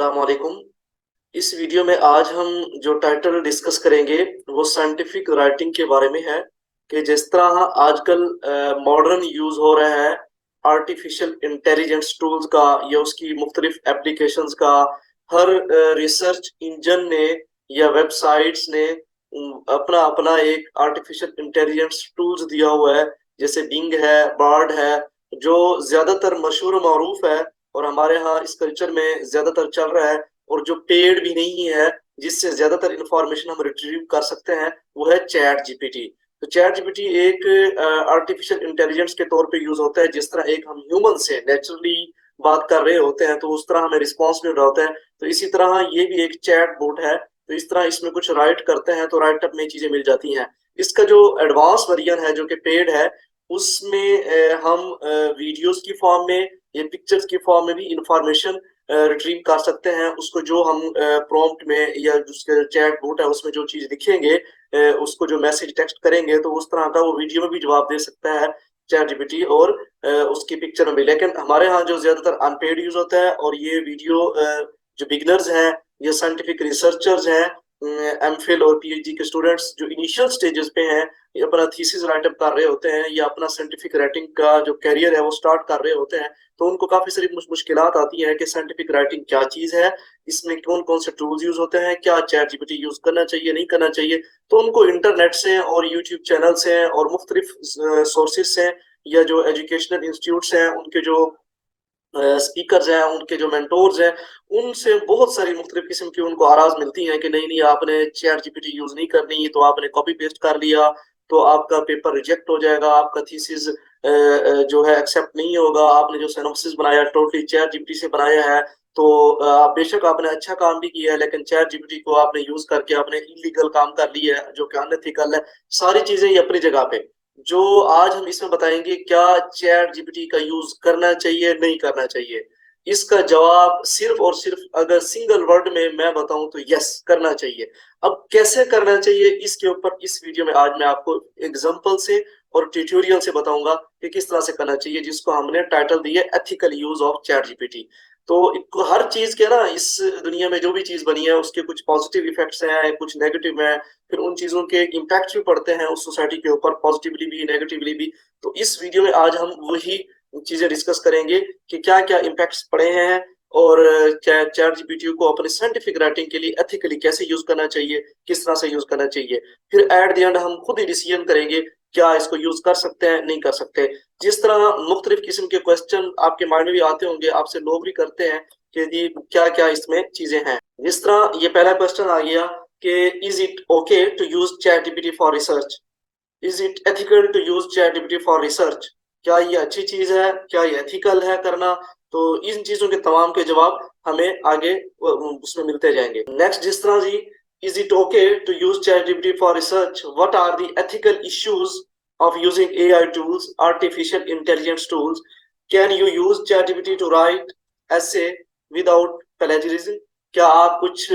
अस्सलाम वालेकुम। इस वीडियो में आज हम जो टाइटल डिस्कस करेंगे वो साइंटिफिक राइटिंग के बारे में है कि जिस तरह आजकल मॉडर्न यूज हो रहा है आर्टिफिशियल इंटेलिजेंस टूल्स का या उसकी मुख्तलिफ एप्लीकेशंस का। हर रिसर्च इंजन ने या वेबसाइट्स ने अपना अपना एक आर्टिफिशियल इंटेलिजेंस टूल्स दिया हुआ है, जैसे बिंग है, बार्ड है, जो ज्यादातर मशहूर और मारूफ है और हमारे यहाँ इस कल्चर में ज्यादातर चल रहा है। और जो पेड भी नहीं है, जिससे ज्यादातर इंफॉर्मेशन हम रिट्रीव कर सकते हैं, वो है चैट जीपीटी। तो चैट जीपीटी एक आर्टिफिशियल इंटेलिजेंस के तौर पे यूज होता है। जिस तरह एक हम ह्यूमन से नेचुरली बात कर रहे होते हैं तो उस तरह हमें रिस्पॉन्स मिल रहा होता है, तो इसी तरह ये भी एक चैट बोट है। तो इस तरह इसमें कुछ राइट करते हैं तो राइटअप में चीजें मिल जाती हैं। इसका जो एडवांस वर्जन है जो कि पेड है, उसमें हम वीडियोस की फॉर्म में या पिक्चर्स की फॉर्म में भी इंफॉर्मेशन रिट्रीव कर सकते हैं। उसको जो हम प्रॉम्प्ट में या उसके चैट बोट है उसमें जो चीज लिखेंगे, उसको जो मैसेज टेक्स्ट करेंगे, तो उस तरह का वो वीडियो में भी जवाब दे सकता है चैट जीपीटी, और उसकी पिक्चर में भी। लेकिन हमारे यहाँ जो ज्यादातर अनपेड यूज होता है, और ये वीडियो जो बिगनर्स हैं या साइंटिफिक रिसर्चर्स हैं, एमफिल और पीएचडी के स्टूडेंट्स जो इनिशियल स्टेजेस पे हैं, ये अपना थीसिस राइटअप कर रहे होते हैं या अपना साइंटिफिक राइटिंग का जो कैरियर है वो स्टार्ट कर रहे होते हैं, तो उनको काफी सारी मुश्किलात आती हैं कि साइंटिफिक राइटिंग क्या चीज है, इसमें कौन कौन से टूल्स यूज होते हैं, क्या चैट जीपीटी यूज करना चाहिए नहीं करना चाहिए। तो उनको इंटरनेट से और यूट्यूब चैनल से और मुख्तलिफ सोर्सेज से या जो एजुकेशनल इंस्टीट्यूट्स हैं उनके जो स्पीकर्स हैं, उनके जो मेंटोर्स हैं, उनसे बहुत सारी मुख्तलिफ किस्म की उनको आराज मिलती हैं कि नहीं नहीं, आपने चैट जीपीटी यूज नहीं करनी, तो आपने कॉपी पेस्ट कर लिया तो आपका पेपर रिजेक्ट हो जाएगा, आपका थीसिस जो है एक्सेप्ट नहीं होगा, आपने जो सिनॉप्सिस बनाया टोटली चैट जीपीटी से बनाया है। तो बेशक आपने अच्छा काम भी किया है, लेकिन चैट जीपीटी को आपने यूज करके आपने इलीगल काम कर लिया है जो कि अनएथिकल है। सारी चीजें ये अपनी जगह पे। जो आज हम इसमें बताएंगे क्या चैट जीपीटी का यूज करना चाहिए नहीं करना चाहिए, इसका जवाब सिर्फ और सिर्फ अगर सिंगल वर्ड में मैं बताऊं तो यस, करना चाहिए। अब कैसे करना चाहिए इसके ऊपर इस वीडियो में आज मैं आपको एग्जांपल से और ट्यूटोरियल से बताऊंगा कि किस तरह से करना चाहिए, जिसको हमने टाइटल दिया ethical use of chat GPT. तो हर चीज के ना, इस दुनिया में जो भी चीज बनी है उसके कुछ पॉजिटिव इफेक्ट्स हैं, कुछ नेगेटिव हैं, फिर उन चीजों के इम्पैक्ट भी पड़ते हैं उस सोसाइटी के ऊपर, पॉजिटिवली भी नेगेटिवली भी। तो इस वीडियो में आज हम वही चीजें डिस्कस करेंगे कि क्या क्या इम्पैक्ट्स पड़े हैं, और चैट जीपीटी को अपने साइंटिफिक राइटिंग के लिए एथिकली कैसे यूज करना चाहिए, किस तरह से यूज करना चाहिए। फिर एट द एंड हम खुद ही डिसीजन करेंगे क्या इसको यूज कर सकते हैं नहीं कर सकते। जिस तरह मुख्तलिफ किस्म के क्वेश्चन आपके माइंड में भी आते होंगे, आपसे लोग भी करते हैं कि जी क्या क्या इसमें चीजें हैं। जिस तरह ये पहला क्वेश्चन आ गया कि is it okay to use chat GPT for research, is it ethical to use chat GPT for research, क्या ये अच्छी चीज है, क्या ये एथिकल है करना। तो इन चीजों के तमाम के जवाब हमें आगे उसमें मिलते जाएंगे। नेक्स्ट जिस तरह जी, is it okay to use chat GPT for research, what are the ethical issues of using AI tools, artificial intelligence tools, can you use ChatGPT to write essay without plagiarism? क्या आप कुछ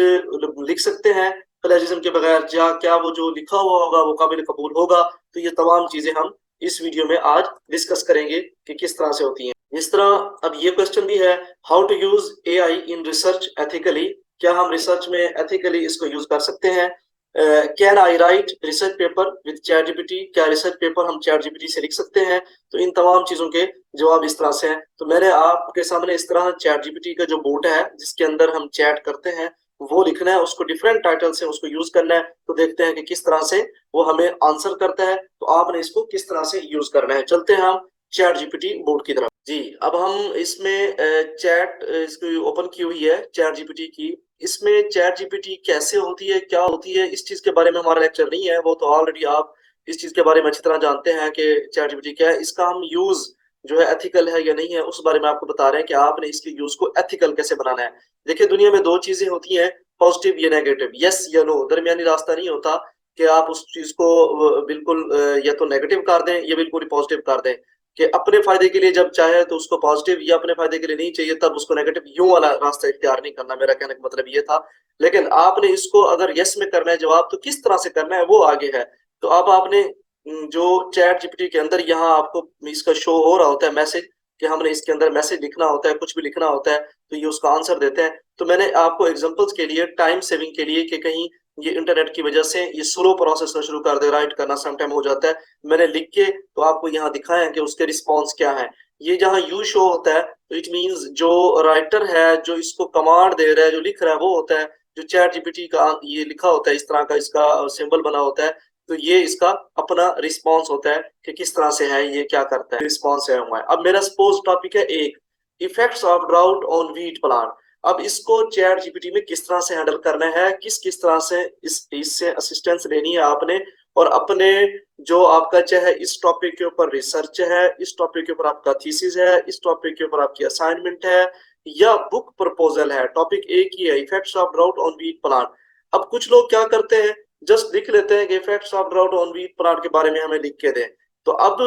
लिख सकते हैं plagiarism के बगैर, या क्या वो जो लिखा हुआ होगा वो काबिल कबूल होगा। तो ये तमाम चीजें हम इस वीडियो में आज डिस्कस करेंगे कि किस तरह से होती हैं। इस तरह अब ये क्वेश्चन भी है, how to use AI in research ethically, क्या हम रिसर्च में एथिकली इसको यूज कर सकते हैं। Can I right research paper with chat GPT, क्या रिसर्च पेपर हम चैट जीपीटी से लिख सकते हैं। तो इन तमाम चीजों के जवाब इस तरह से हैं। तो मैंने आपके सामने इस तरह चैट जीपीटी का जो बोट है जिसके अंदर हम चैट करते हैं वो लिखना है, उसको डिफरेंट टाइटल से उसको यूज करना है। तो देखते हैं कि किस तरह से वो हमें आंसर करता है, तो आपने इसको किस तरह से यूज करना है। चलते हैं हम चैट जीपीटी बोर्ड की तरफ। जी, अब हम इसमें चैट इसको ओपन की हुई है चैट जीपीटी की। इसमें चैट जीपीटी कैसे होती है, क्या होती है, इस चीज के बारे में हमारा लेक्चर नहीं है, वो तो ऑलरेडी आप इस चीज के बारे में अच्छी तरह जानते हैं कि चैट जीपीटी क्या है। इसका हम यूज जो है एथिकल है या नहीं है उस बारे में आपको बता रहे हैं कि आपने इसके यूज को एथिकल कैसे बनाना है। देखिए दुनिया में दो चीजें होती हैं, पॉजिटिव या नेगेटिव, यस या नो, दरमियानी रास्ता नहीं होता कि आप उस चीज को बिल्कुल या तो नेगेटिव कर दें या बिल्कुल ही पॉजिटिव कर दें, कि अपने फायदे के लिए जब चाहे तो उसको पॉजिटिव, या अपने फायदे के लिए नहीं चाहिए तब उसको नेगेटिव, यूं वाला रास्ता इख्तियार नहीं करना। मेरा कहने का मतलब ये था। लेकिन आपने इसको अगर यस में करना है जवाब, तो किस तरह से करना है वो आगे है। तो अब आपने जो चैट जीपीटी के अंदर यहाँ आपको इसका शो हो रहा होता है मैसेज, कि हमने इसके अंदर मैसेज लिखना होता है, कुछ भी लिखना होता है, तो ये उसका आंसर देते हैं। तो मैंने आपको एग्जांपल्स के लिए, टाइम सेविंग के लिए, कि कहीं ये इंटरनेट की वजह से ये स्लो प्रोसेस शुरू कर दे, राइट करना सम टाइम हो जाता है, मैंने लिख के तो आपको यहाँ दिखाया कि उसके रिस्पॉन्स क्या है। ये जहाँ यू शो होता है तो इट मीन्स जो राइटर है, जो इसको कमांड दे रहा है, जो लिख रहा है, वो होता है। जो चैट जीपीटी का ये लिखा होता है, इस तरह का इसका सिंबल बना होता है, तो ये इसका अपना रिस्पॉन्स होता है कि किस तरह से है, ये क्या करता है, रिस्पॉन्स है हुआ है। अब मेरा सपोज टॉपिक है एक, effects of drought on wheat plant. अब इसको चैट जीपीटी में किस तरह से हैंडल करना है, किस किस तरह से इससे असिस्टेंस लेनी है आपने, और अपने जो आपका चाहे इस टॉपिक के ऊपर रिसर्च है, इस टॉपिक के ऊपर आपका थीसिस है, इस टॉपिक के ऊपर आपकी असाइनमेंट है, या बुक प्रपोजल है, टॉपिक एक ही है, effects of drought on wheat plant. अब कुछ लोग क्या करते हैं, जस्ट लिख लेते हैं कि effects of drought on wheat plant के बारे में हमें लिख के दें। तो अब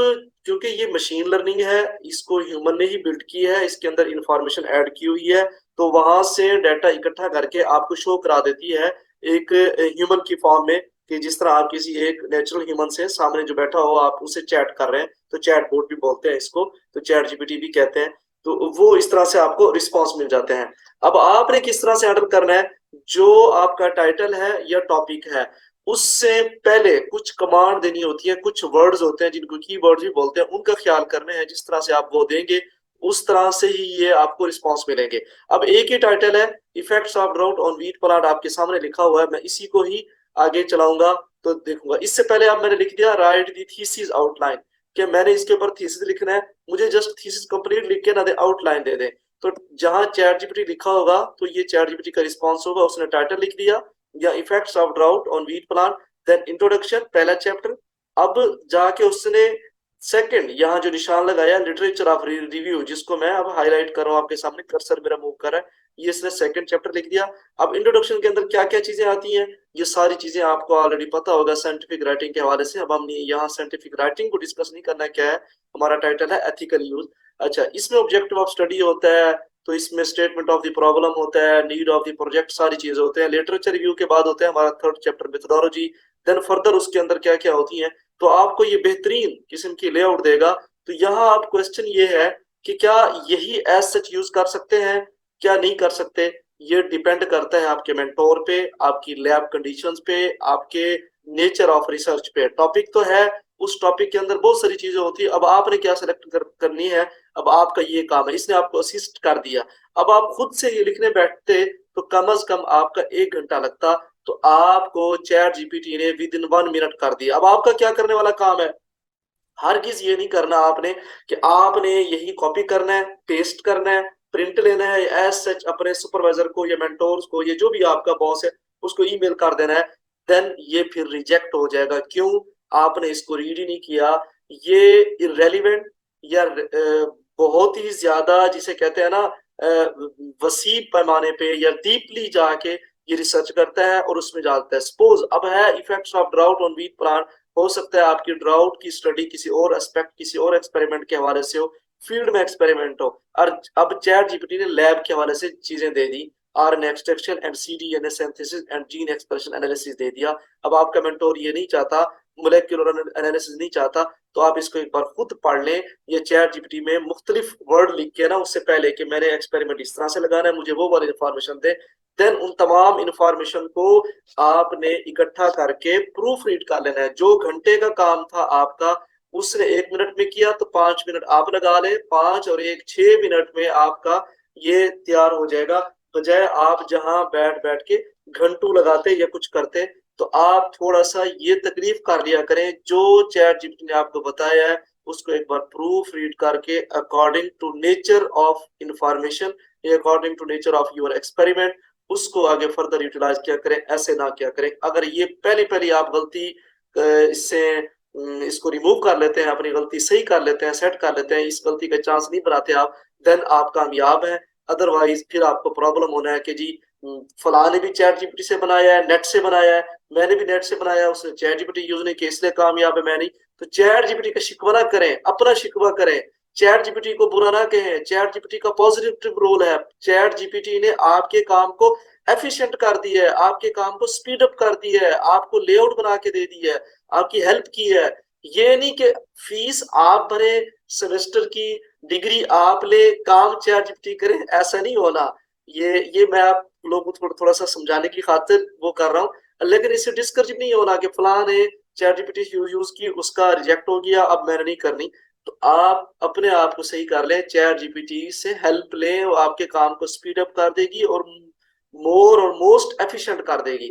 क्योंकि ये मशीन लर्निंग है, इसको ह्यूमन ने ही बिल्ड की है, इसके अंदर इंफॉर्मेशन ऐड की हुई है, तो वहां से डाटा इकट्ठा करके आपको शो करा देती है एक ह्यूमन की फॉर्म में, कि जिस तरह आप किसी एक नेचुरल ह्यूमन से सामने जो बैठा हो, आप उससे चैट कर रहे हैं, तो चैट बोट भी बोलते हैं इसको, तो चैट जीपीटी भी कहते हैं। तो वो इस तरह से आपको रिस्पॉन्स मिल जाते हैं। अब आपने किस तरह से हैंडल करना है, जो आपका टाइटल है या टॉपिक है, उससे पहले कुछ कमांड देनी होती है, कुछ वर्ड्स होते हैं जिनको की वर्ड्स भी बोलते हैं, उनका ख्याल करना है। जिस तरह से आप वो देंगे, उस तरह से ही ये आपको रिस्पॉन्स मिलेंगे। अब एक ही टाइटल है, effects of drought on wheat plant, आपके सामने लिखा हुआ है, मैं इसी को ही आगे चलाऊंगा तो देखूंगा। इससे पहले आप मैंने लिख दिया राइट दी थीसिस आउटलाइन, कि मैंने इसके ऊपर थीसिस लिखना है, मुझे जस्ट थीसिस कंप्लीट लिख के ना दे, आउटलाइन दे दे। तो जहां चैट जीपीटी लिखा होगा तो ये चैट जीपीटी का रिस्पॉन्स होगा, उसने टाइटल लिख दिया या effects of drought on wheat plant, then introduction पहला चैप्टर। अब जाके उसने सेकंड यहाँ जो निशान लगाया लिटरेचर ऑफ रिव्यू, जिसको मैं अब हाईलाइट कर रहा हूँ आपके सामने, कर्सर मेरा मूव कर रहा है, ये इसने सेकंड चैप्टर लिख दिया। अब इंट्रोडक्शन के अंदर क्या क्या चीजें आती हैं, ये सारी चीजें आपको ऑलरेडी पता होगा साइंटिफिक राइटिंग के हवाले से। अब हम यहाँ साइंटिफिक राइटिंग को डिस्कस नहीं करना, क्या है हमारा टाइटल है एथिकल यूज। अच्छा, इसमें ऑब्जेक्टिव ऑफ स्टडी होता है, तो इसमें स्टेटमेंट ऑफ द प्रॉब्लम होता है, नीड ऑफ द प्रोजेक्ट, सारी चीजें होते हैं। लिटरेचर रिव्यू के बाद होता है हमारा third chapter methodology. Then further उसके अंदर क्या क्या होती है, तो आपको ये बेहतरीन किस्म की लेआउट देगा। तो यहाँ आप क्वेश्चन ये है कि क्या यही एज सच यूज कर सकते हैं, क्या नहीं कर सकते, ये डिपेंड करता है आपके मेंटोर पे, आपकी लैब कंडीशंस पे, आपके नेचर ऑफ रिसर्च पे। टॉपिक तो है, उस टॉपिक के अंदर बहुत सारी चीजें होती है, अब आपने क्या सिलेक्ट करनी है, अब आपका ये काम है। इसने आपको असिस्ट कर दिया, अब आप खुद से ये लिखने बैठते तो कम से कम आपका 1 घंटा लगता, तो आपको चैट जीपीटी ने विद इन 1 मिनट कर दिया। अब आपका क्या करने वाला काम है, हरगिज ये नहीं करना आपने कि आपने यही कॉपी करना है, पेस्ट करना है, प्रिंट लेना है, एज सच अपने सुपरवाइजर को या मेंटोर्स को, ये जो भी आपका बॉस है, उसको ईमेल कर देना है, देन ये फिर रिजेक्ट हो जाएगा। क्यों, आपने इसको रीड ही नहीं किया। ये इरेलीवेंट या बहुत ही ज्यादा जिसे कहते हैं ना वसी पैमाने पे या डीपली जाके ये रिसर्च करता है और उसमें जाता है। सपोज अब है effects of drought on wheat plant, हो सकता है आपकी ड्राउट की स्टडी किसी और एस्पेक्ट, किसी और एक्सपेरिमेंट के हवाले से हो, फील्ड में एक्सपेरिमेंट हो, और अब चैट जीपीटी ने लैब के हवाले से चीजें दे दी, RNA extraction and cDNA synthesis and gene expression analysis दे दिया। अब आपका मेंटोर ये नहीं चाहता, मोलेक्युलर एनालिसिस नहीं चाहता, तो आप इसको एक बार खुद पढ़ लें। ये चैट जीपीटी में मुख्तलिफ वर्ड लिख के ना, उससे पहले कि मैंने एक्सपेरिमेंट इस तरह से लगाना है, मुझे वो वाली इंफॉर्मेशन दे, देन उन तमाम इंफॉर्मेशन को आपने इकट्ठा करके प्रूफ रीड कर लेना है। जो घंटे का काम था आपका, उसने 1 मिनट में किया, तो 5 मिनट आप लगा ले, 5 और 1 6 मिनट में आपका ये तैयार हो जाएगा। बजाय आप जहां बैठ बैठ के घंटों लगाते या कुछ करते, तो आप थोड़ा सा ये तकलीफ कर लिया करें, जो चैट जीपीटी ने आपको बताया है उसको एक बार प्रूफ रीड करके according to nature of information, according to nature of your experiment, उसको आगे फर्दर यूटिलाइज किया करें, ऐसे ना किया करें। अगर ये पहली पहली आप गलती इससे इसको रिमूव कर लेते हैं, अपनी गलती सही कर लेते हैं, सेट कर लेते हैं, इस गलती का चांस नहीं बनाते आप, देन आप कामयाब हैं। अदरवाइज फिर आपको प्रॉब्लम होना है कि जी फलां ने भी चैट जीपीटी से बनाया है, नेट से बनाया है, मैंने भी नेट से बनाया है, उसने चैट जीपीटी यूज नहीं किया इसलिए कामयाब है, मैं नहीं। तो चैट जीपीटी का शिकवा ना करें, अपना शिकवा करें, चैट जीपीटी को बुरा ना कहें। चैट जीपीटी का पॉजिटिव रोल है, चैट जीपीटी ने आपके काम को एफिशिएंट कर दिया है, आपके काम को स्पीड अप कर दिया है, आपको लेआउट बना के दे दी है, आपकी हेल्प की है। ये नहीं कि फीस आप भरे, सेमेस्टर की डिग्री आप ले, काम चैट जीपीटी करे, ऐसा नहीं होना। ये मैं आप लोगों को थोड़ा सा समझाने की खातिर वो कर रहा हूँ, लेकिन इससे डिस्करेज नहीं होना कि फलां ने चैट जीपीटी यूज की, उसका रिजेक्ट हो गया, अब मैंने नहीं करनी। तो आप अपने आप को सही कर लें, चैट जीपीटी से हेल्प लें, वो आपके काम को स्पीड अप कर देगी और मोर और मोस्ट एफिशिएंट कर देगी।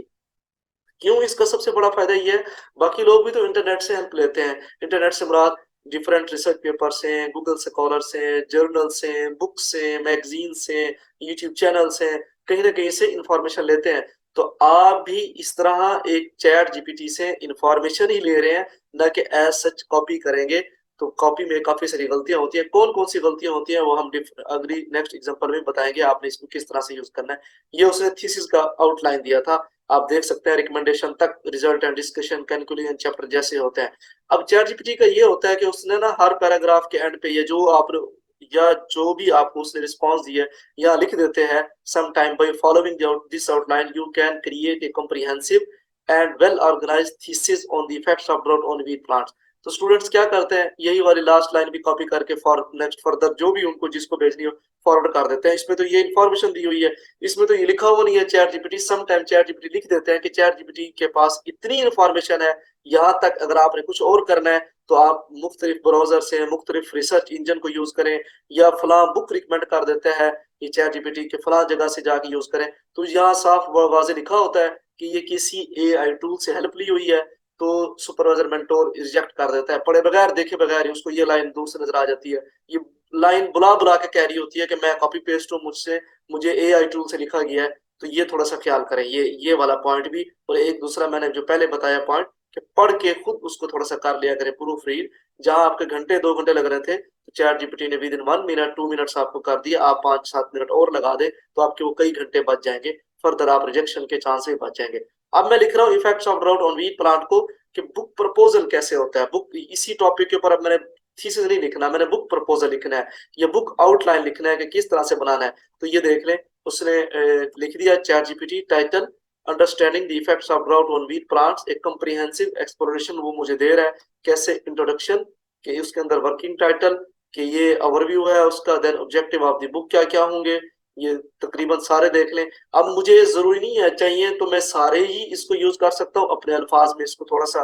क्यों? इसका सबसे बड़ा फायदा ये है, बाकी लोग भी तो इंटरनेट से हेल्प लेते हैं। इंटरनेट से मुराद डिफरेंट रिसर्च पेपर से, गूगल स्कॉलर से, जर्नल से, बुक से, मैगजीन से, यूट्यूब चैनल से, कहीं ना कहीं से इंफॉर्मेशन लेते हैं। तो आप भी इस तरह एक चैट जीपीटी से इंफॉर्मेशन ही ले रहे हैं, ना कि एज सच कॉपी करेंगे। तो कॉपी में काफी सारी गलतियां होती हैं। कौन कौन सी गलतियां होती हैं वो हम अगली नेक्स्ट एग्जांपल में बताएंगे, आपने इसको किस तरह से यूज करना है। ये उसने थीसिस का आउटलाइन दिया था, आप देख सकते हैं। रिकमेंडेशन तक result and discussion, conclusion, chapter जैसे होते हैं। अब चैट जीपीटी का ये होता है कि उसने ना हर पैराग्राफ के एंड पे ये जो आप या जो भी आपको उसने रिस्पांस दिया है या लिख देते हैं, some time by following this outline you can create a comprehensive and well organised thesis on the effects of drought on wheat plants. तो स्टूडेंट्स क्या करते हैं, यही वाली लास्ट लाइन भी कॉपी करके फॉर नेक्स्ट फर्दर जो भी उनको जिसको भेजनी हो फॉरवर्ड कर देते हैं। इसमें तो ये इन्फॉर्मेशन दी हुई है, इसमें तो ये लिखा हुआ नहीं है। Chat GPT some time chat GPT लिख देते हैं कि चैट जीपीटी के पास इतनी इन्फॉर्मेशन है, यहाँ तक अगर आपने कुछ और करना है तो आप मुख्तलिफ ब्राउजर से, मुख्तलिफ रिसर्च इंजन को यूज करें, या फला बुक रिकमेंड कर देते हैं ये चैट जीपीटी के फला जगह से जाके यूज करें। तो यहाँ साफ वाजे लिखा होता है कि ये किसी एआई टूल से हेल्प ली हुई है। तो सुपरवाइजर मेंटोर रिजेक्ट कर देता है, पढ़े बगैर देखे बगैर ही उसको ये लाइन दूर से नजर आ जाती है। ये लाइन बुला बुला के कह रही होती है कि मैं कॉपी पेस्ट हूँ, मुझसे मुझे एआई टूल से लिखा गया है। तो ये थोड़ा सा ख्याल करें, ये वाला पॉइंट भी। और एक दूसरा मैंने जो पहले बताया पॉइंट कि पढ़ के खुद उसको थोड़ा सा कर लिया करें प्रूफ रीड। जहां आपके घंटे 2 घंटे लग रहे थे, तो चैट जीपीटी ने विद इन 1 मिनट 2 मिनट्स आपको कर दिया। आप 5-7 मिनट और लगा दे तो आपके वो कई घंटे बच जाएंगे, फर्दर आप रिजेक्शन के चांस भी बच जाएंगे। अब मैं लिख रहा हूँ effects of drought on wheat plant को, कि बुक प्रपोजल कैसे होता है। बुक इसी टॉपिक के ऊपर अब मैंने थीसिस नहीं लिखना, मैंने बुक प्रपोजल लिखना है, ये बुक आउटलाइन लिखना है कि किस तरह से बनाना है। तो ये देख लें, उसने लिख दिया chat GPT title understanding the effects of drought on wheat plants, एक कॉम्प्रिहेंसिव एक्सप्लोरेशन वो मुझे दे रहा है। कैसे? इंट्रोडक्शन कि उसके अंदर वर्किंग टाइटल कि ये ओवरव्यू है उसका, then objective of the book क्या क्या होंगे, ये तकरीबन सारे देख लें। अब मुझे जरूरी नहीं है, चाहिए तो मैं सारे ही इसको यूज कर सकता हूँ अपने अल्फाज में, इसको थोड़ा सा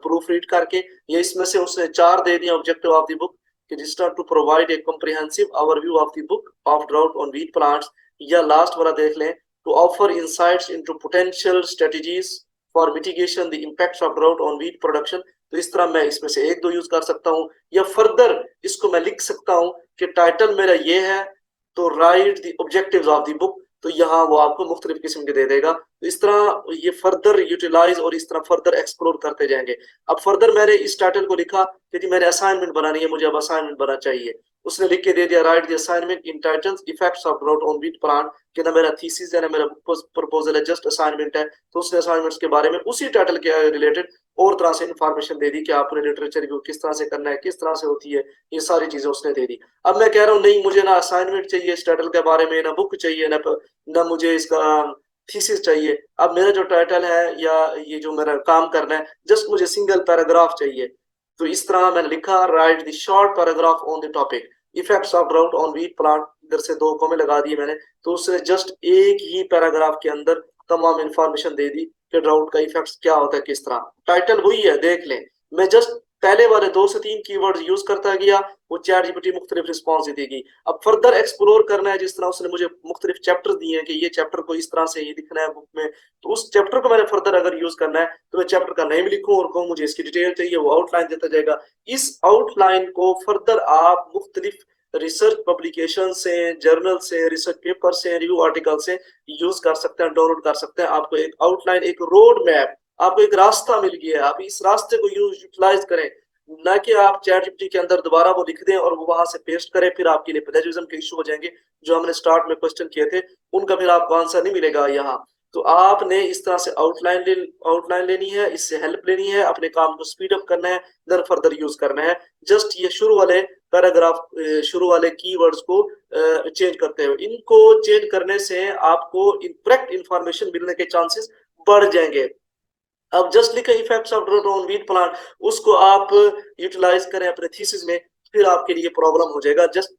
प्रूफ रीड करके। ये इसमें से उसने 4 दे दिया ऑब्जेक्टिव ऑफ द बुक, कि जिसका to provide a comprehensive overview of the book of drought on wheat plants. या लास्ट वाला देख लें, to offer insights into potential strategies for mitigation the impacts of drought on wheat production. तो इस तरह मैं इसमें से 1-2 यूज कर सकता हूँ, या फर्दर इसको मैं लिख सकता हूँ कि टाइटल मेरा ये है, तो right the objectives of the book. तो यहाँ वो आपको मुख्तलिफ किस्म के दे देगा। तो इस तरह ये फर्दर यूटिलाइज और इस तरह फर्दर एक्सप्लोर करते जाएंगे। अब फर्दर मैंने इस टाइटल को लिखा कि जी मैंने असाइनमेंट बनानी है, मुझे अब असाइनमेंट बना चाहिए। उसने लिख के दे दिया right the assignment in titles effects of drought on wheat plant, कि ना मेरा थीसिस है ना मेरा प्रपोजल है, जस्ट असाइनमेंट है। तो उसने असाइनमेंट्स के बारे में उसी टाइटल के रिलेटेड और तरह से इंफॉर्मेशन दे दी कि आपने लिटरेचर रिव्यू किस तरह से करना है, किस तरह से होती है, ये सारी चीजें उसने दे दी। अब मैं कह रहा हूँ नहीं, मुझे ना असाइनमेंट चाहिए इस टाइटल के बारे में, ना बुक चाहिए, ना मुझे इसका थीसिस चाहिए। अब मेरा जो टाइटल है या ये जो मेरा काम करना है, जस्ट मुझे सिंगल पैराग्राफ चाहिए। तो इस तरह मैंने लिखा right the short paragraph on the topic effects of drought on wheat plant, इधर से 2 कॉमे लगा दिए मैंने। तो उसने जस्ट एक ही पैराग्राफ के अंदर तमाम इंफॉर्मेशन दे दी कि ड्राउट का इफेक्ट्स क्या होता है, किस तरह। टाइटल वही है, देख लें। मैं जस्ट पहले वाले 2 से 3 कीवर्ड्स यूज करता गया, वो चैट जीपीटी मुख्तलिफ रिस्पॉन्स देगी। अब फर्दर एक्सप्लोर करना है, जिस तरह उसने मुझे मुख्तलिफ चैप्टर दिए हैं कि ये चैप्टर को इस तरह से ये दिखना है बुक में, तो उस चैप्टर को मैंने फर्दर अगर यूज करना है तो मैं चैप्टर का नेम लिखूं और कहूं मुझे इसकी डिटेल चाहिए, वो आउटलाइन देता जाएगा। इस आउटलाइन को फर्दर आप मुख्तलिफ रिसर्च पब्लिकेशन से, जर्नल से, रिसर्च पेपर से, रिव्यू आर्टिकल से यूज कर सकते हैं, डाउनलोड कर सकते हैं। आपको एक आउटलाइन, एक रोड मैप, आपको एक रास्ता मिल गया है, आप इस रास्ते को यूटिलाइज करें। ना कि आप चैट जीपीटी के अंदर दोबारा वो लिख दें और वो वहां से पेस्ट करें, फिर आपके लिए प्लेजरिज्म के इशू हो जाएंगे। जो हमने स्टार्ट में क्वेश्चन किए थे उनका फिर आपको आंसर नहीं मिलेगा यहाँ। तो आपने इस तरह से आउटलाइन लेनी है, इससे हेल्प लेनी है, अपने काम को स्पीड अप करना है, देन फर्दर यूज करना है। जस्ट ये शुरू वाले पैराग्राफ, शुरू वाले कीवर्ड्स को चेंज करते हुए, इनको चेंज करने से आपको करेक्ट इंफॉर्मेशन मिलने के चांसेस बढ़ जाएंगे। अब जस्ट लिखा effects of drought on wheat plant, उसको आप यूटिलाइज करें अपने थीसिस में। फिर आपके लिए प्रॉब्लम हो जाएगा। जस्ट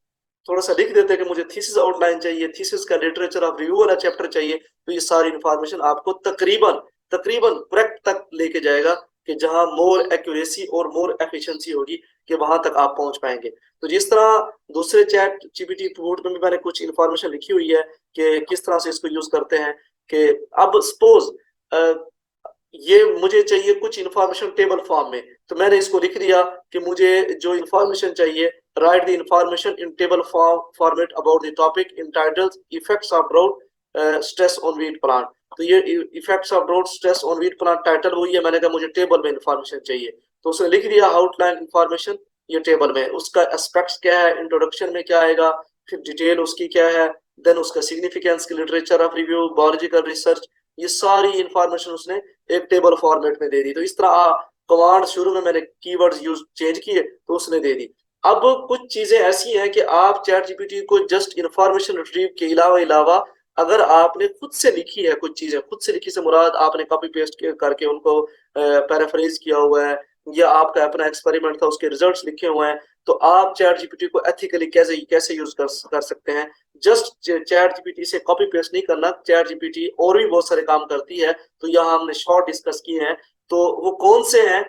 थोड़ा सा लिख देते हैं कि मुझे थीसिस आउटलाइन चाहिए, थीसिस का लिटरेचर ऑफ रिव्यू वाला चैप्टर चाहिए, तो ये सारी इंफॉर्मेशन आपको तकरीबन तकरीबन करेक्ट तक लेके जाएगा, कि जहां मोर एक्यूरेसी और मोर एफिशिएंसी होगी, कि वहां तक आप पहुंच पाएंगे। तो जिस तरह दूसरे चैट जीपीटी बोर्ड में भी मैंने कुछ इंफॉर्मेशन लिखी हुई है कि किस तरह से इसको यूज करते हैं, कि अब सपोज ये मुझे चाहिए कुछ इंफॉर्मेशन टेबल फॉर्म में, तो मैंने इसको लिख दिया कि मुझे जो इंफॉर्मेशन चाहिए, right the information in table format about the topic entitled effects of drought stress on wheat plant. तो ये effects of drought stress on wheat plant title वही है, मैंने कहा मुझे टेबल में इंफॉर्मेशन चाहिए, तो उसने लिख दिया आउटलाइन इंफॉर्मेशन ये टेबल में, उसका एस्पेक्ट्स क्या है, इंट्रोडक्शन में क्या आएगा, फिर डिटेल उसकी क्या है, देन उसका सिग्निफिकेंस की literature of review, biological research, ये सारी इंफॉर्मेशन उसने एक टेबल फॉर्मेट में दे दी। तो इस तरह कमांड शुरू में मैंने कीवर्ड्स यूज चेंज किए तो उसने दे दी। अब कुछ चीजें ऐसी हैं कि आप चैट जीपीटी को जस्ट इंफॉर्मेशन रिट्रीव के अलावा अगर आपने खुद से लिखी है, कुछ चीजें खुद से लिखी से मुराद आपने कॉपी पेस्ट करके उनको पैराफ्रेज किया हुआ है, या आपका अपना एक्सपेरिमेंट था उसके रिजल्ट्स लिखे हुए हैं, तो आप चैट जीपीटी को एथिकली कैसे कैसे यूज कर सकते हैं। जस्ट चैट जीपीटी से कॉपी पेस्ट नहीं करना, चैट जीपीटी और भी बहुत सारे काम करती है, तो यहाँ हमने शॉर्ट डिस्कस किए हैं। तो वो कौन से हैं,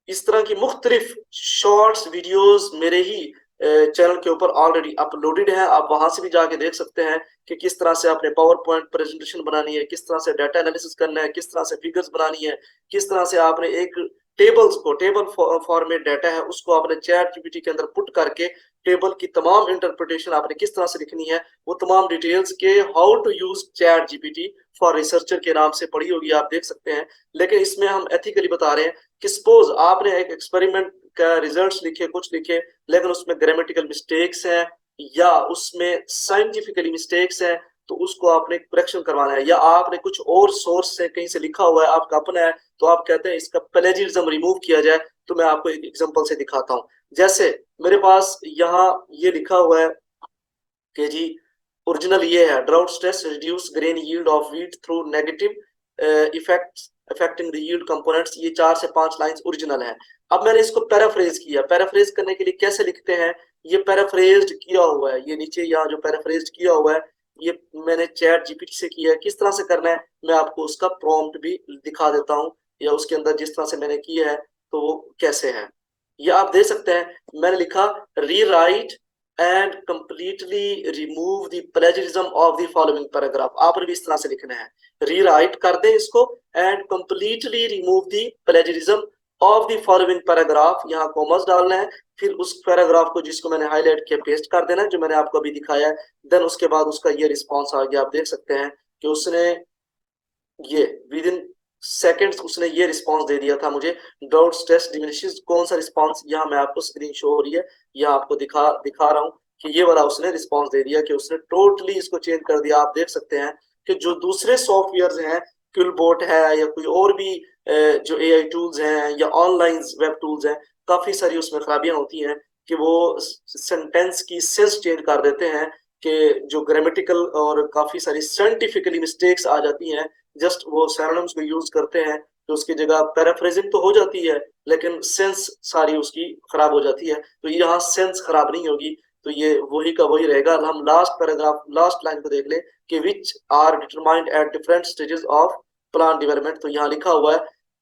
इस तरह की मुख्तलिफ शॉर्ट्स वीडियोस मेरे ही चैनल के ऊपर ऑलरेडी अपलोडेड है, आप वहां से भी जाके देख सकते हैं कि किस तरह से आपने पावर पॉइंट प्रेजेंटेशन बनानी है, किस तरह से डाटा एनालिसिस करना है, किस तरह से फिगर्स बनानी है, किस तरह से आपने एक टेबल्स को टेबल फॉर्मेट डाटा है उसको आपने चैट जीपीटी के अंदर पुट करके टेबल की तमाम इंटरप्रिटेशन आपने किस तरह से लिखनी है, वो तमाम डिटेल्स के how to use chat GPT for researcher के नाम से पढ़ी होगी, आप देख सकते हैं। लेकिन इसमें हम एथिकली बता रहे हैं कि सपोज आपने एक एक्सपेरिमेंट का रिजल्ट्स लिखे, कुछ लिखे, लेकिन उसमें ग्रामेटिकल मिस्टेक्स हैं या उसमें साइंटिफिकली मिस्टेक्स हैं, तो उसको आपने करेक्शन करवाना है, या आपने कुछ और सोर्स से कहीं से लिखा हुआ है आपका अपना है, तो आप कहते हैं इसका प्लेजियरिज्म रिमूव किया जाए। तो मैं आपको एक एग्जांपल से दिखाता हूँ। जैसे मेरे पास यहाँ ये लिखा हुआ है कि जी ओरिजिनल ये है, drought stress reduce grain yield of wheat through negative effects affecting the yield components, ये 4 से 5 लाइंस ओरिजिनल है। अब मैंने इसको पैराफ्रेज किया, पैराफ्रेज करने के लिए कैसे लिखते हैं, ये पैराफ्रेज्ड किया हुआ है, ये नीचे यहाँ जो पैराफ्रेज किया हुआ है ये मैंने चैट जीपीटी से किया है। किस तरह से करना है मैं आपको उसका प्रॉम्प्ट भी दिखा देता हूँ, या उसके अंदर जिस तरह से मैंने किया है तो वो कैसे है, ये आप दे सकते हैं। मैंने लिखा rewrite and completely remove the plagiarism of the following paragraph, आपने भी इस तरह से लिखना है, रीराइट कर दें इसको and completely remove the plagiarism of the following paragraph, यहाँ कॉमर्स डालना है, फिर उस पैराग्राफ को जिसको मैंने हाईलाइट किया पेस्ट कर देना है जो मैंने आपको अभी दिखाया है। देन उसके बाद उसका ये रिस्पॉन्स आ गया, आप देख सकते हैं कि उसने ये विद इन सेकेंड्स उसने ये रिस्पांस दे दिया था मुझे, ड्राउट स्ट्रेस डिमिनिशेस। कौन सा रिस्पांस, यहाँ मैं आपको स्क्रीन शो हो रही है, यहाँ आपको दिखा रहा हूँ कि ये वाला उसने रिस्पांस दे दिया, कि उसने टोटली इसको चेंज कर दिया। आप देख सकते हैं कि जो दूसरे सॉफ्टवेयर हैं, क्विलबोट है या कोई और भी जो एआई टूल्स हैं या ऑनलाइन वेब टूल्स हैं, काफी सारी उसमें खराबियां होती हैं कि वो सेंटेंस की सेंस चेंज कर देते हैं, कि जो ग्रामेटिकल और काफी सारी साइंटिफिकली मिस्टेक्स आ जाती हैं, जस्ट वो सिनोनिम्स को यूज करते हैं, तो उसकी जगह पैराफ्रेजिंग तो हो जाती है लेकिन सेंस सारी उसकी खराब हो जाती है। तो यहाँ सेंस खराब नहीं होगी, तो ये वही का वही रहेगा। हम लास्ट पैराग्राफ लास्ट लाइन को देख ले कि which are determined at different stages of plant development. तो यहाँ लिखा हुआ है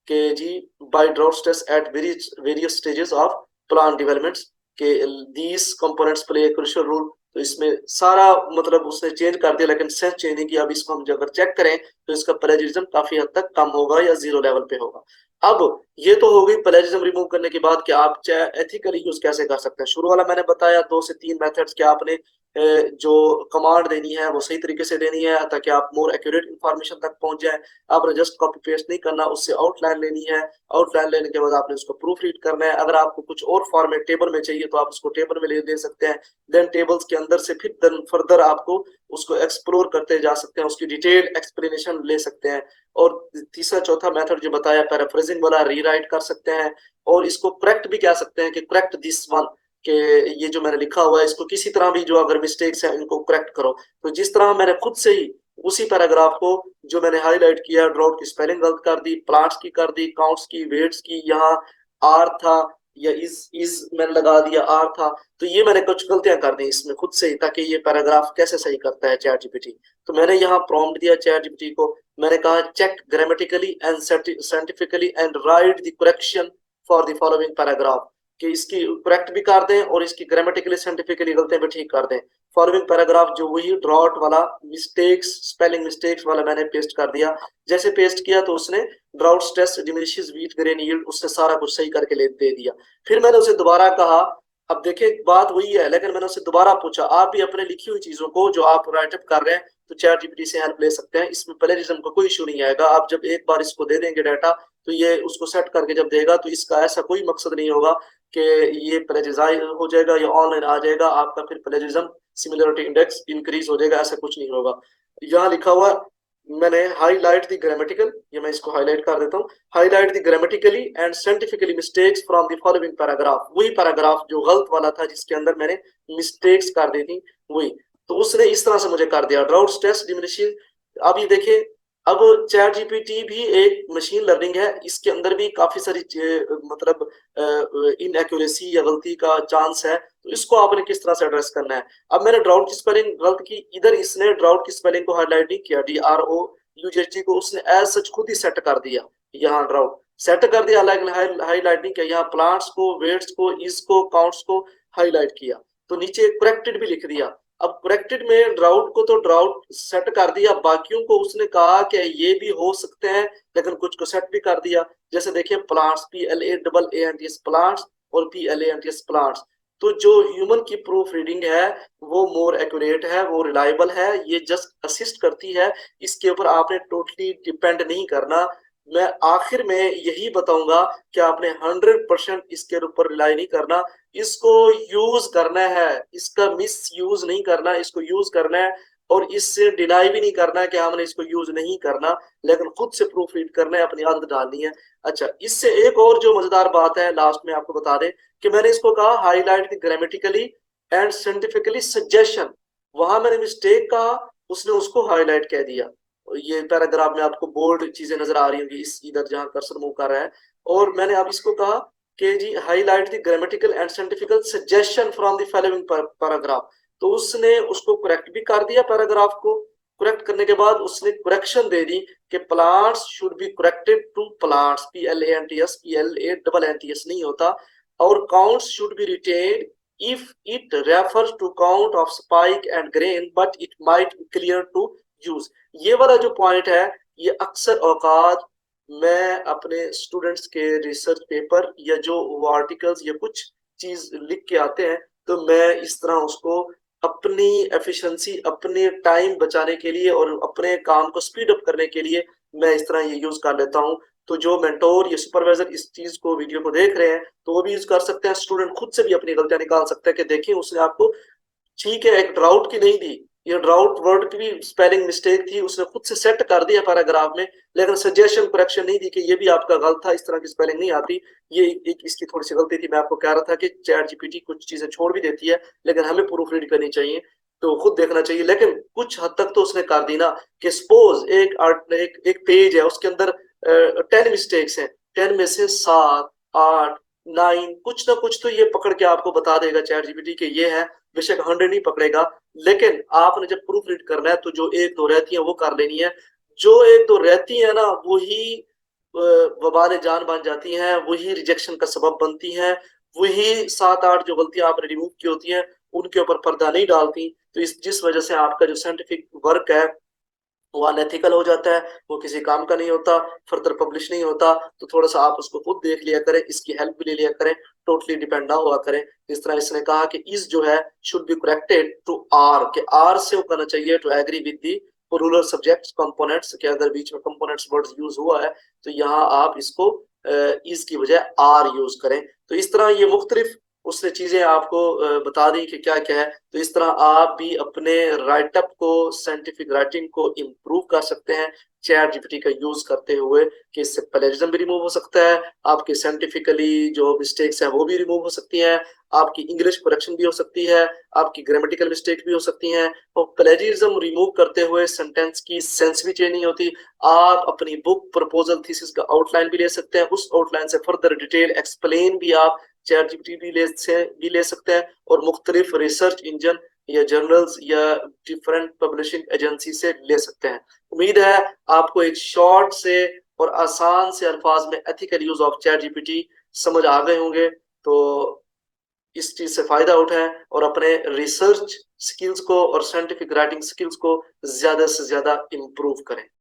कि जी by drought stress at various stages of plant development के these components play a crucial role. तो इसमें सारा मतलब उसने चेंज कर दिया लेकिन सेंस चेंज नहीं किया। अब इसको हम अगर चेक करें तो इसका प्लेजरिज्म काफी हद तक कम होगा या जीरो लेवल पे होगा। अब ये तो हो गई प्लेजरिज्म रिमूव करने के बाद कि आप एथिकली यूज कैसे कर सकते हैं। शुरू वाला मैंने बताया 2 से 3 मेथड्स के आपने जो कमांड देनी है वो सही तरीके से देनी है ताकि आप मोर एक्यूरेट इंफॉर्मेशन तक पहुंच जाए। आपने जस्ट कॉपी पेस्ट नहीं करना, उससे आउटलाइन लेनी है, आउटलाइन लेने के बाद आपने उसको प्रूफ रीड करना है। अगर आपको कुछ और फॉर्मेट टेबल में चाहिए तो आप उसको टेबल में ले सकते हैं। देन टेबल्स के अंदर से फिर देन फर्दर आपको उसको एक्सप्लोर करते जा सकते हैं, उसकी डिटेल एक्सप्लेनेशन ले सकते हैं। और तीसरा चौथा मेथड जो बताया पैराफ्रेजिंग वाला, रीराइट कर सकते हैं। और इसको करेक्ट भी कह सकते हैं कि करेक्ट दिस वन, कि ये जो मैंने लिखा हुआ है इसको किसी तरह भी जो अगर मिस्टेक्स है इनको करेक्ट करो। तो जिस तरह मैंने खुद से ही उसी पैराग्राफ को जो मैंने हाईलाइट किया, ड्रॉट की स्पेलिंग गलत कर दी, प्लांट्स की कर दी, काउंट्स की, वेट्स की, यहाँ आर था, या इज मैंने लगा दिया, आर था। तो ये मैंने कुछ गलतियां कर दी इसमें खुद से ही, ताकि ये पैराग्राफ कैसे सही करता है चैट जीपीटी। तो मैंने यहाँ प्रॉम्प्ट दिया चैट जीपीटी को, मैंने कहा check grammatically and scientifically and write the correction for the following paragraph, कि इसकी करेक्ट भी कर दें और इसकी ग्रामेटिकली साइंटिफिकली गलतियां भी ठीक कर दें। फॉलोइंग पैराग्राफ जो वही ड्रॉट वाला मिस्टेक्स, स्पेलिंग मिस्टेक्स वाला मैंने पेस्ट कर दिया। जैसे पेस्ट किया तो उसने drought stress diminishes wheat grain yield, उसने सारा कुछ सही करके दे दिया। फिर मैंने उसे दोबारा कहा, अब देखिए बात वही है, लेकिन मैंने उससे दोबारा पूछा, आप भी अपने लिखी हुई चीजों को जो आप राइटअप कर रहे हैं तो चैट जीपीटी से हेल्प ले सकते हैं, इसमें प्लेजरिज्म का कोई इशू नहीं आएगा। आप जब एक बार इसको दे देंगे डाटा, तो ये उसको सेट करके जब देगा तो इसका ऐसा कोई मकसद नहीं होगा कि ये प्लेजराइज हो जाएगा या ऑनलाइन आ जाएगा आपका, फिर प्लेजरिज्म सिमिलरिटी इंडेक्स इंक्रीज हो जाएगा, ऐसा कुछ नहीं होगा। यहाँ लिखा हुआ मैंने हाईलाइट द ग्रामेटिकल, ये मैं इसको हाईलाइट कर देता हूँ, highlight the grammatically and scientifically mistakes from the following paragraph, वही पैराग्राफ जो गलत वाला था जिसके अंदर मैंने मिस्टेक्स कर दी थी वही। तो उसने इस तरह से मुझे कर दिया ड्राउट स्ट्रेस डिमिनिशिंग। अब ये देखिए, अब चैट जीपीटी भी एक मशीन लर्निंग है, इसके अंदर भी काफी सारी मतलब इनएक्यूरेसी या गलती का चांस है, तो इसको आपने किस तरह से एड्रेस करना है। अब मैंने ड्राउट की स्पेलिंग गलत की, इधर इसने ड्राउट की स्पेलिंग को हाईलाइट नहीं किया, DROUGHT को उसने एज सच खुद ही सेट कर दिया, यहाँ ड्राउट सेट कर दिया, हाईलाइट नहीं किया। यहाँ प्लांट्स को, वेट्स को, इज को, काउंट्स को हाईलाइट किया, तो नीचे करेक्टेड भी लिख दिया। अब करेक्टेड में ड्राउट को तो ड्राउट सेट कर दिया, बाकियों को उसने कहा कि ये भी हो सकते हैं, लेकिन कुछ को सेट भी कर दिया। जैसे देखिए प्लांट्स, PLANTS प्लांट्स और PLANTS प्लांट्स, तो जो ह्यूमन की प्रूफ रीडिंग है वो मोर एक्यूरेट है, वो रिलायबल है, ये जस्ट असिस्ट करती है, इसके ऊपर आपने टोटली डिपेंड नहीं करना। मैं आखिर में यही बताऊंगा कि आपने 100% इसके ऊपर रिलाई नहीं करना, इसको यूज करना है, इसका मिस यूज नहीं करना, इसको यूज करना है, और इससे डिनाई भी नहीं करना है कि हमने इसको यूज नहीं करना, लेकिन खुद से प्रूफ रीड करना है, अपनी आदत डालनी है। अच्छा, इससे एक और जो मजेदार बात है लास्ट में आपको बता दें, कि मैंने इसको कहा highlight grammatically and scientifically suggestion, वहां मैंने मिस्टेक कहा, उसने उसको हाईलाइट कह दिया। ये पैराग्राफ में आपको बोल्ड चीजें नजर आ रही होंगी, इस इधर जहां कर्सर मूव कर रहा है। और मैंने अब इसको कहा कि जी highlight the grammatical and scientifical suggestion from the following paragraph, तो उसने उसको करेक्ट भी कर दिया, पैराग्राफ को करेक्ट करने के बाद उसने करेक्शन दे दी कि plants should be corrected to plants, PLANTS नहीं होता, और counts should be retained if it refers to count of spike and grain but it might be clear to use। ये वाला जो पॉइंट है, ये अक्सर औकात मैं अपने स्टूडेंट्स के रिसर्च पेपर या जो आर्टिकल्स या कुछ चीज लिख के आते हैं, तो मैं इस तरह उसको अपनी एफिशिएंसी, अपने टाइम बचाने के लिए और अपने काम को स्पीड अप करने के लिए मैं इस तरह ये यूज कर लेता हूँ। तो जो मेंटोर या सुपरवाइजर इस चीज को, वीडियो को देख रहे हैं, तो वो भी यूज कर सकते हैं, स्टूडेंट खुद से भी अपनी गलतियां निकाल सकते हैं कि देखिए उसने आपको, ठीक है एक ड्राउट की नहीं दी, ये ड्राउट वर्ड की भी स्पेलिंग मिस्टेक थी, उसने खुद से सेट कर दिया पैराग्राफ में, लेकिन सजेशन करेक्शन नहीं दी कि ये भी आपका गलत था, इस तरह की स्पेलिंग नहीं आती। ये एक इसकी थोड़ी सी गलती थी। मैं आपको कह रहा था कि चैट जीपीटी कुछ चीजें छोड़ भी देती है, लेकिन हमें प्रूफ रीड करनी चाहिए, तो खुद देखना चाहिए। लेकिन कुछ हद तक तो उसने कर दी ना, कि सपोज एक पेज है, उसके अंदर 10 मिस्टेक्स हैं, 10 में से 7, 8, 9 कुछ ना कुछ तो ये पकड़ के आपको बता देगा चैट जीपीटी के ये है। बेशक 100 नहीं पकड़ेगा, लेकिन आपने जब प्रूफ रीड करना है तो जो एक दो रहती है वो कर लेनी है। जो एक दो रहती है ना, वही वबाल जान बन जाती हैं, वही रिजेक्शन का सबब बनती हैं, वही 7-8 जो गलतियां आपने रिमूव की होती हैं उनके ऊपर पर्दा नहीं डालती। तो जिस वजह से आपका जो साइंटिफिक वर्क है वो अनएथिकल हो जाता है, वो किसी काम का नहीं होता, फर्दर पब्लिश नहीं होता। तो थोड़ा सा आप उसको खुद देख लिया करें, इसकी हेल्प भी ले लिया करें, टोटली डिपेंड ना हुआ करें। इस तरह इसने कहा कि इस जो है should be corrected to R, के आर से वो करना चाहिए to agree with the rural subjects components, के अगर बीच में कंपोनेंट्स वर्ड्स यूज हुआ है तो यहाँ आप इसको इस की बजाय आर यूज करें। तो इस तरह ये मुख्तलिफ उसने चीजें आपको बता दी कि क्या क्या है। तो इस तरह आप भी अपने राइटअप को, साइंटिफिक राइटिंग को इम्प्रूव कर सकते हैं चैट जीपीटी का यूज करते हुए, कि इससे प्लेजरिज्म भी रिमूव हो सकता है, आपके साइंटिफिकली जो मिस्टेक्स हैं वो भी रिमूव हो सकती हैं, आपकी इंग्लिश करेक्शन भी हो सकती है, आपकी ग्रामेटिकल मिस्टेक भी हो सकती हैं, और प्लेजरिज्म रिमूव करते हुए सेंटेंस की सेंस भी चेंज नहीं होती। आप अपनी बुक प्रपोजल थीसिस का आउटलाइन भी ले सकते हैं, उस आउटलाइन से फर्दर डिटेल एक्सप्लेन भी आप चैट जीपीटी भी ले सकते हैं और मुख्तलिफ रिसर्च इंजन या जर्नल्स या डिफरेंट पब्लिशिंग एजेंसी से ले सकते हैं। उम्मीद है आपको एक शॉर्ट से और आसान से अल्फाज में ethical use of chat GPT समझ आ गए होंगे। तो इस चीज से फायदा उठाएं और अपने रिसर्च स्किल्स को और साइंटिफिक राइटिंग स्किल्स को ज्यादा से ज्यादा इम्प्रूव करें।